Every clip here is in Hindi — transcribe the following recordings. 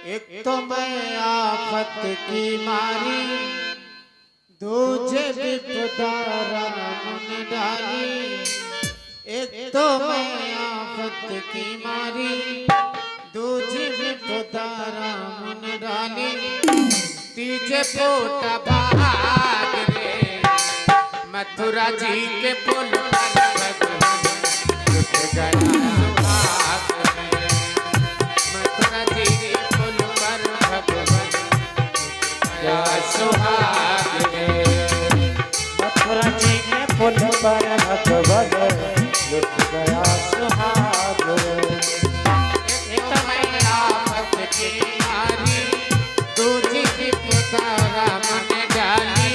एक तो मैं आफत की मारी, दूजे विपदा राम ने डाली। एक तो मैं आफत की मारी, दूजे विपदा राम ने डाली। तीजे पोटा भाग रे मथुरा जी के पुल पर भगवान रुक गया सुहाग रे। मथुरा जी के पुल पर भगवान गया सुहाग रे। मथुरा जी के पुल पर भगवान रुक गया सुहाग रे। एक तो मैं आफत की मारी, दूजी विपदा राम ने डाली।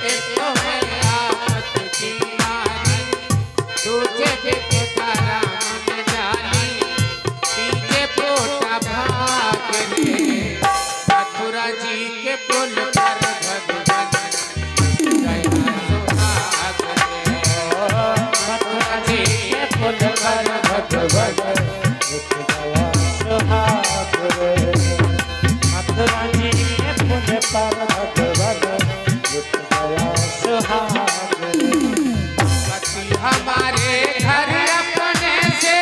एक तो मैं आफत की मारी, दूजे विपदा राम ने डाली। तीजे पोटा भाग रे मथुरा जी के पुल पर भगवान गया सुहाग रे। मथुरा जी के पुल पर भगवान रुक गया सुहाग रे। मथुरा जी के पुल पर भगवान रुक गया सुहाग रे। पति हमारे घर अपने से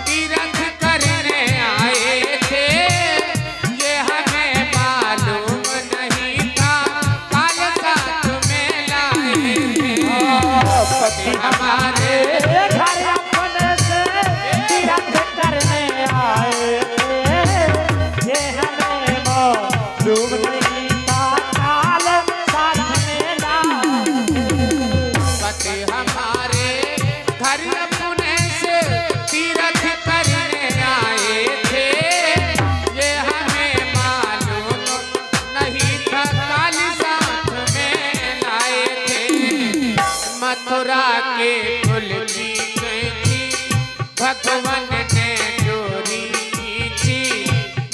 तीरथ करने आए थे, ये हमें मालूम नहीं था काल साथ में लाए थे। पति हमारे घर अपने से तीरथ करने आए थे, ये हमें मालूम नहीं था काल साथ में लाए। पति हमारे घर अपने से तीरथ करने आए थे, ये हमें मालूम नहीं था काल साथ में लाए थे। मथुरा के फूल की कैची भगवान ने चोरी की।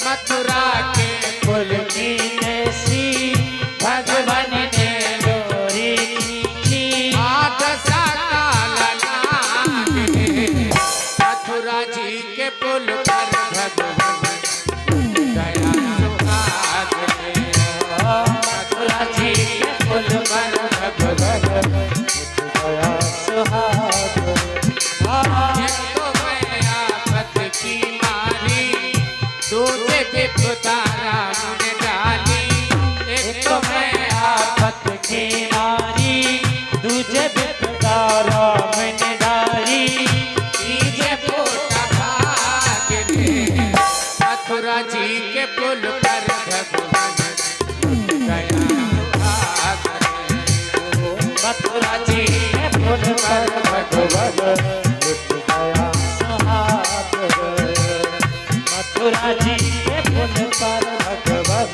मथुरा के फूल की ऐसी भगवान ने डोरी की। आठ सा काला नाग रे मथुरा जी के पुल पर भगवान गया सुहाग रे। मथुरा जी के पुल पर भगवान गया सुहाग रे। एक तो मैं आफत की मारी, दूजे विपदा राम ने डाली। एक तो मैं आफत की मारी, दूजे विपदा राम ने डाली। तीजे पोटा भाग रे मथुरा जी के पुल पर भगवान गया सुहाग रे। मथुरा जी के पुल पर भगवान रुक गया सुहाग रे। मथुरा जी के पुल पर भगवान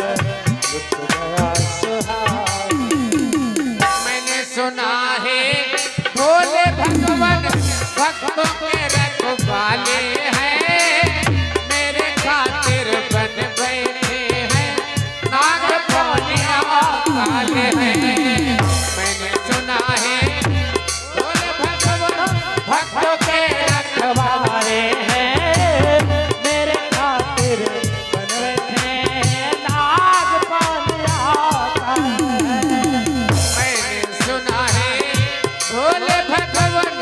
रुक गया सुहाग। मैंने सुना है भोले भगवान भक्तों के रखवाले हैं, मेरे खातिर बन बैठे हैं नाग पौनिया काले हैं। मैंने सुना है भोले भगवान भक्तों के रखवाले हैं, मेरे खातिर बन बैठे नाग पानिया का। मैंने सुना है भोले भगवान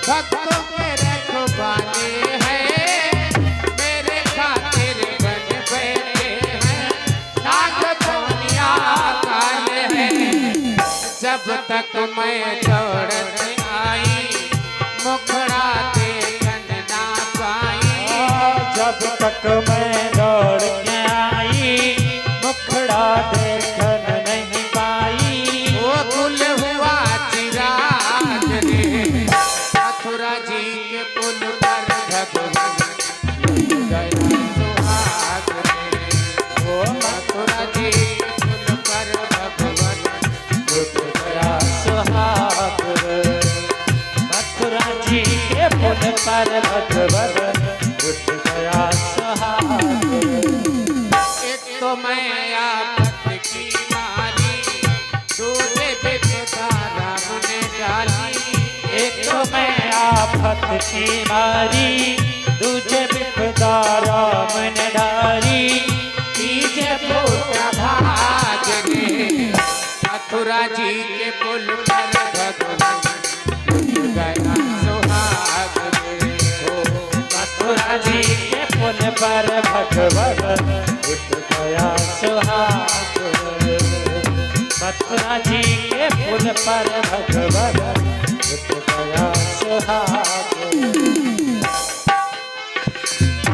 भक्तों के रखवाले हैं, मेरे खातिर बन बैठे हैं नाग पौनिया काले हैं। जब तक मैं दौड़ते आई मुखड़ा देखन ना पाई। जब तक मैं दौड़ के आई मुखड़ा देखन नहीं पाई। वो गुल हुआ चिराग रे मथुरा जी के पुल पर भगवान गया सुहाग रे। वो मथुरा जी के पुल पर भगवान रुक गया सुहाग रे। मथुरा जी के पुल पर भगवान रुक गया सुहाग रे। एक तो मैं आफत की मारी, दूजे विपदा राम ने डाली। एक तो मैं आफत की मारी, दूजे विपदा राम ने डाली। जी के पुल पर भगवन उठ गया सुहाग। मथुरा जी के पुल पर भगवन उठ गया सुहाग।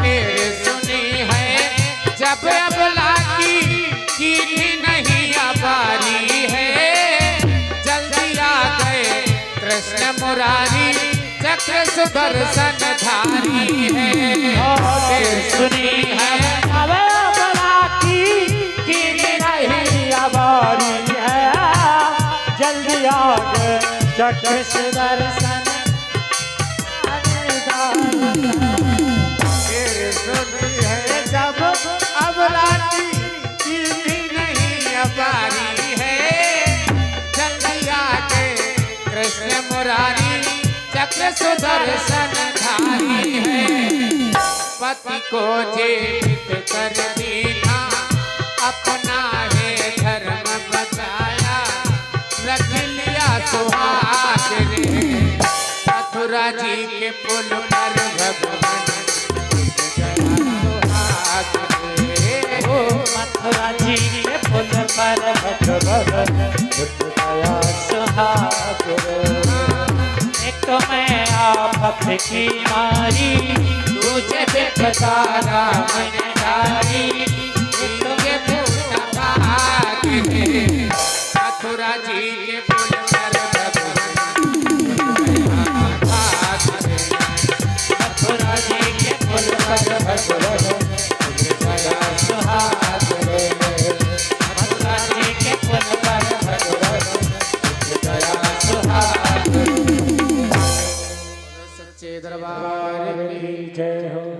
मेरे सुनी है जब अबला की नहीं अबारी है, जल्दी आ गए कृष्ण मुरारी चक्र सुदर्शन धारी है। मेरे सुनी है अब अबला की नहीं अबारी है, जल्दी आ गए चक्र सुदर्शन। मेरे सुनी है जब अबला की नहीं अबारी है, जल्दी आके कृष्ण मुरारी चक्र सुदर्शन धारी है। पति को जीवित कर दीना अपना है धर्म बचाया, रख लिया सुहाग रे। मथुरा जी के पुल पर भगवान मथुरा जी के पुल पर भगवन उठ गया सुहाग। एक तो मैं आफत की मारी, तुझे बेपता राम ने डाली, तुझे पूछा भाग रे। मथुरा जी के पुल पर मथुरा जी के पुल पर भगवन उठ गया सुहाग। मथुरा जी के पुल पर भगवन उठ गया सुहाग। सच्चे दरबार की जय हो।